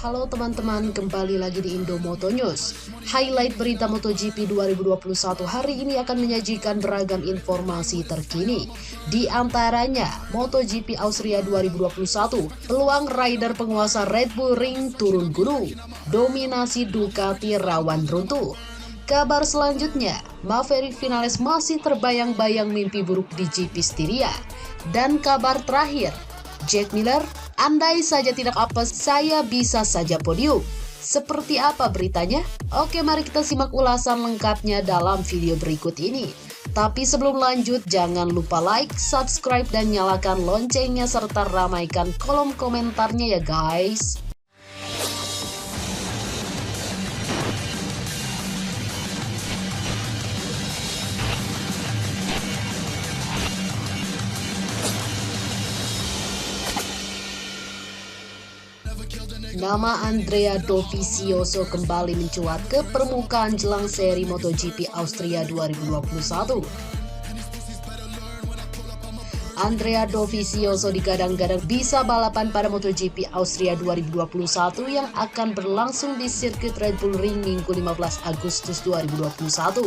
Halo teman-teman, kembali lagi di Indomoto News. Highlight berita MotoGP 2021 hari ini akan menyajikan beragam informasi terkini. Di antaranya, MotoGP Austria 2021, peluang rider penguasa Red Bull Ring turun gunung, dominasi Ducati rawan runtuh. Kabar selanjutnya, Maverick Vinales masih terbayang-bayang mimpi buruk di GP Styria. Dan kabar terakhir, Jack Miller, andai saja tidak apes, saya bisa saja podium. Seperti apa beritanya? Oke, mari kita simak ulasan lengkapnya dalam video berikut ini. Tapi sebelum lanjut, jangan lupa like, subscribe, dan nyalakan loncengnya serta ramaikan kolom komentarnya ya guys. Nama Andrea Dovizioso kembali mencuat ke permukaan jelang seri MotoGP Austria 2021. Andrea Dovizioso digadang-gadang bisa balapan pada MotoGP Austria 2021 yang akan berlangsung di sirkuit Red Bull Ring Minggu 15 Agustus 2021.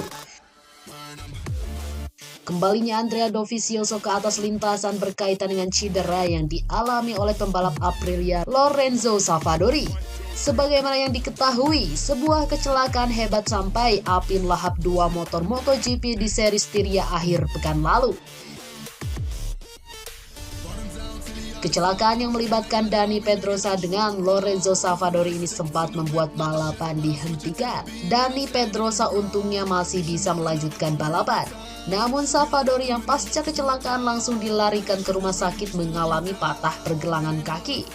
Kembalinya Andrea Dovizioso ke atas lintasan berkaitan dengan cedera yang dialami oleh pembalap Aprilia Lorenzo Savadori. Sebagaimana yang diketahui, sebuah kecelakaan hebat sampai api melahap dua motor MotoGP di seri Styria akhir pekan lalu. Kecelakaan yang melibatkan Dani Pedrosa dengan Lorenzo Savadori ini sempat membuat balapan dihentikan. Dani Pedrosa untungnya masih bisa melanjutkan balapan. Namun Savadori yang pasca kecelakaan langsung dilarikan ke rumah sakit mengalami patah pergelangan kaki.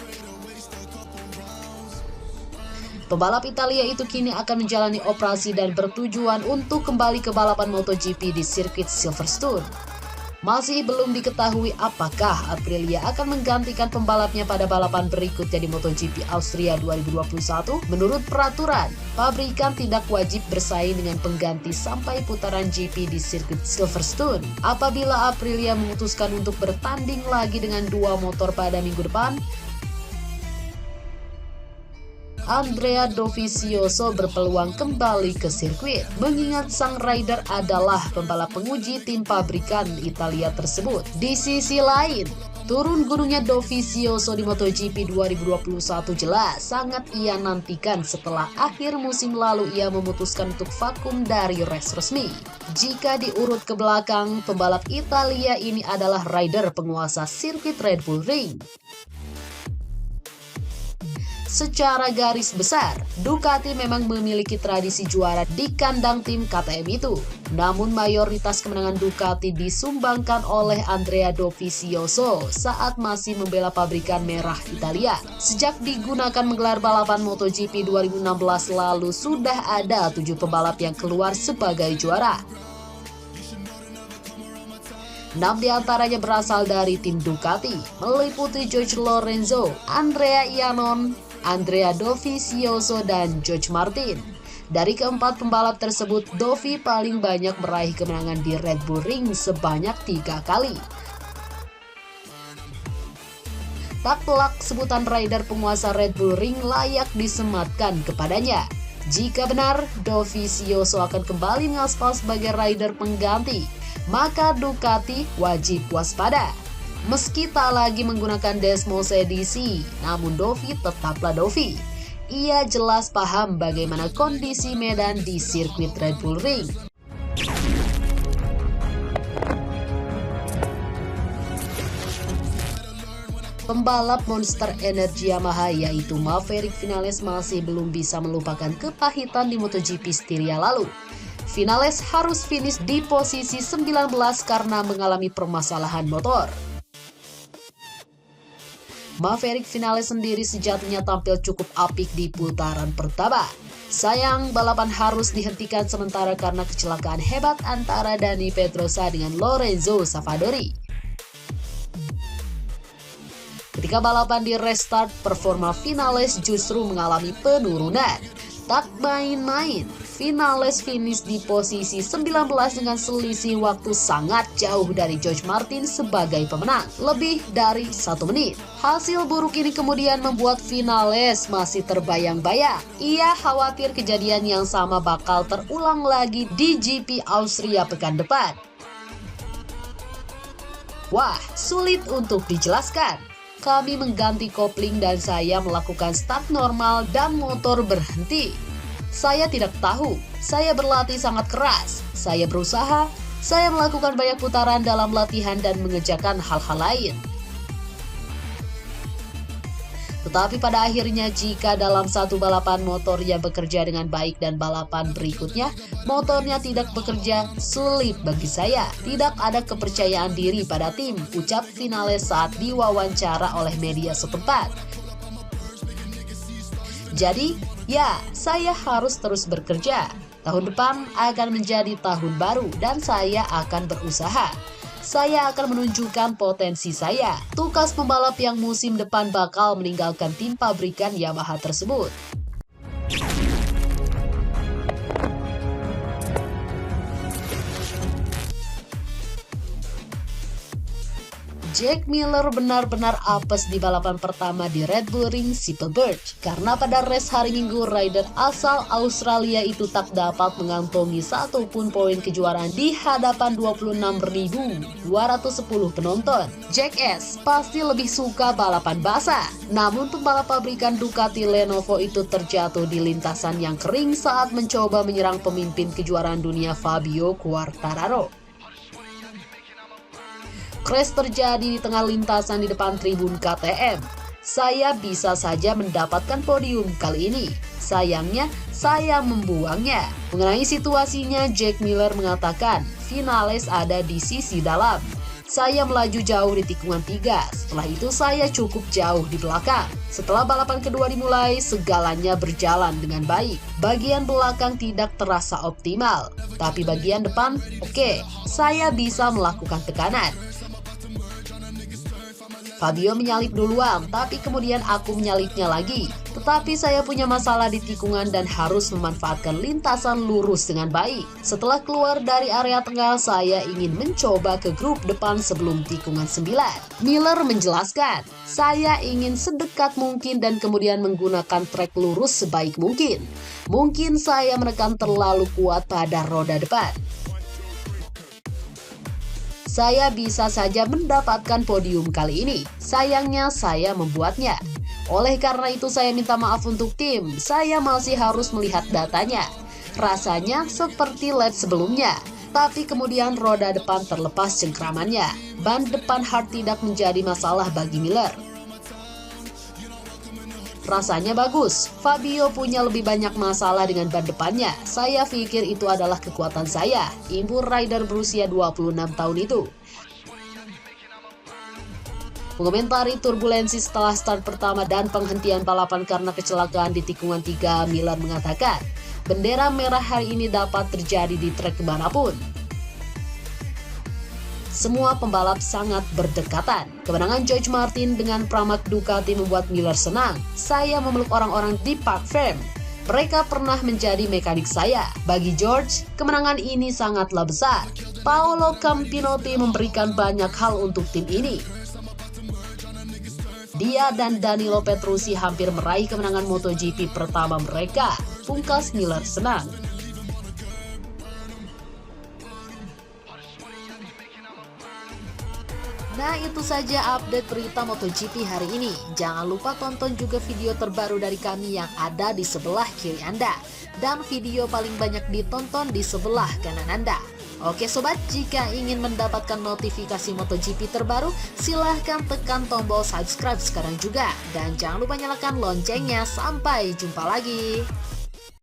Pembalap Italia itu kini akan menjalani operasi dan bertujuan untuk kembali ke balapan MotoGP di sirkuit Silverstone. Masih belum diketahui apakah Aprilia akan menggantikan pembalapnya pada balapan berikutnya di MotoGP Austria 2021. Menurut peraturan, pabrikan tidak wajib bersaing dengan pengganti sampai putaran GP di sirkuit Silverstone. Apabila Aprilia memutuskan untuk bertanding lagi dengan dua motor pada minggu depan, Andrea Dovizioso berpeluang kembali ke sirkuit, mengingat sang rider adalah pembalap penguji tim pabrikan Italia tersebut. Di sisi lain, turun gunungnya Dovizioso di MotoGP 2021 jelas sangat ia nantikan setelah akhir musim lalu ia memutuskan untuk vakum dari race resmi. Jika diurut ke belakang, pembalap Italia ini adalah rider penguasa sirkuit Red Bull Ring. Secara garis besar, Ducati memang memiliki tradisi juara di kandang tim KTM itu. Namun mayoritas kemenangan Ducati disumbangkan oleh Andrea Dovizioso saat masih membela pabrikan merah Italia. Sejak digunakan menggelar balapan MotoGP 2016 lalu, sudah ada 7 pembalap yang keluar sebagai juara. 6 diantaranya berasal dari tim Ducati, meliputi Jorge Lorenzo, Andrea Iannone, Andrea Dovizioso, dan Jorge Martin. Dari keempat pembalap tersebut, Dovi paling banyak meraih kemenangan di Red Bull Ring sebanyak 3 kali. Tak pelak sebutan rider penguasa Red Bull Ring layak disematkan kepadanya. Jika benar, Dovizioso akan kembali mengaspal sebagai rider pengganti, maka Ducati wajib waspada. Meski tak lagi menggunakan Desmos edisi, namun Dovi tetaplah Dovi. Ia jelas paham bagaimana kondisi medan di sirkuit Red Bull Ring. Pembalap Monster Energy Yamaha yaitu Maverick Vinales masih belum bisa melupakan kepahitan di MotoGP Styria lalu. Vinales harus finish di posisi 19 karena mengalami permasalahan motor. Maverick Vinales sendiri sejatinya tampil cukup apik di putaran pertama. Sayang, balapan harus dihentikan sementara karena kecelakaan hebat antara Dani Pedrosa dengan Lorenzo Savadori. Ketika balapan di restart, performa Vinales justru mengalami penurunan. Tak main-main, Vinales finish di posisi 19 dengan selisih waktu sangat jauh dari George Martin sebagai pemenang, lebih dari 1 menit. Hasil buruk ini kemudian membuat Vinales masih terbayang-bayang. Ia khawatir kejadian yang sama bakal terulang lagi di GP Austria pekan depan. Wah, sulit untuk dijelaskan. Kami mengganti kopling dan saya melakukan start normal dan motor berhenti. Saya tidak tahu, saya berlatih sangat keras, saya berusaha, saya melakukan banyak putaran dalam latihan dan mengerjakan hal-hal lain. Tetapi pada akhirnya jika dalam satu balapan motornya bekerja dengan baik dan balapan berikutnya motornya tidak bekerja, sulit bagi saya. Tidak ada kepercayaan diri pada tim, ucap Vinales saat diwawancara oleh media setempat. Jadi, ya, saya harus terus bekerja. Tahun depan akan menjadi tahun baru dan saya akan berusaha. Saya akan menunjukkan potensi saya. Tukas pembalap yang musim depan bakal meninggalkan tim pabrikan Yamaha tersebut. Jack Miller benar-benar apes di balapan pertama di Red Bull Ring Silverstone karena pada race hari Minggu rider asal Australia itu tak dapat mengantongi satupun poin kejuaraan di hadapan 26.210 penonton. Jack S pasti lebih suka balapan basah, namun pembalap pabrikan Ducati Lenovo itu terjatuh di lintasan yang kering saat mencoba menyerang pemimpin kejuaraan dunia Fabio Quartararo. Crash terjadi di tengah lintasan di depan tribun KTM. Saya bisa saja mendapatkan podium kali ini. Sayangnya, saya membuangnya. Mengenai situasinya, Jack Miller mengatakan, Vinales ada di sisi dalam. Saya melaju jauh di tikungan 3, setelah itu saya cukup jauh di belakang. Setelah balapan kedua dimulai, segalanya berjalan dengan baik. Bagian belakang tidak terasa optimal, tapi bagian depan, oke, saya bisa melakukan tekanan. Fabio menyalip duluan, tapi kemudian aku menyalipnya lagi. Tetapi saya punya masalah di tikungan dan harus memanfaatkan lintasan lurus dengan baik. Setelah keluar dari area tengah, saya ingin mencoba ke grup depan sebelum tikungan 9. Miller menjelaskan, saya ingin sedekat mungkin dan kemudian menggunakan trek lurus sebaik mungkin. Mungkin saya menekan terlalu kuat pada roda depan. Saya bisa saja mendapatkan podium kali ini. Sayangnya saya membuatnya. Oleh karena itu saya minta maaf untuk tim. Saya masih harus melihat datanya. Rasanya seperti lap sebelumnya. Tapi kemudian roda depan terlepas cengkramannya. Ban depan hard tidak menjadi masalah bagi Miller. Rasanya bagus, Fabio punya lebih banyak masalah dengan ban depannya. Saya pikir itu adalah kekuatan saya, imbur rider berusia 26 tahun itu. Mengomentari turbulensi setelah start pertama dan penghentian balapan karena kecelakaan di tikungan 3, Miller mengatakan, bendera merah hari ini dapat terjadi di trek manapun. Semua pembalap sangat berdekatan. Kemenangan George Martin dengan Pramac Ducati membuat Miller senang. Saya memeluk orang-orang di Park Farm. Mereka pernah menjadi mekanik saya. Bagi George, kemenangan ini sangatlah besar. Paolo Campinotti memberikan banyak hal untuk tim ini. Dia dan Danilo Petrucci hampir meraih kemenangan MotoGP pertama mereka. Pungkas Miller senang. Nah, itu saja update berita MotoGP hari ini. Jangan lupa tonton juga video terbaru dari kami yang ada di sebelah kiri Anda. Dan video paling banyak ditonton di sebelah kanan Anda. Oke sobat, jika ingin mendapatkan notifikasi MotoGP terbaru, silahkan tekan tombol subscribe sekarang juga. Dan jangan lupa nyalakan loncengnya. Sampai jumpa lagi.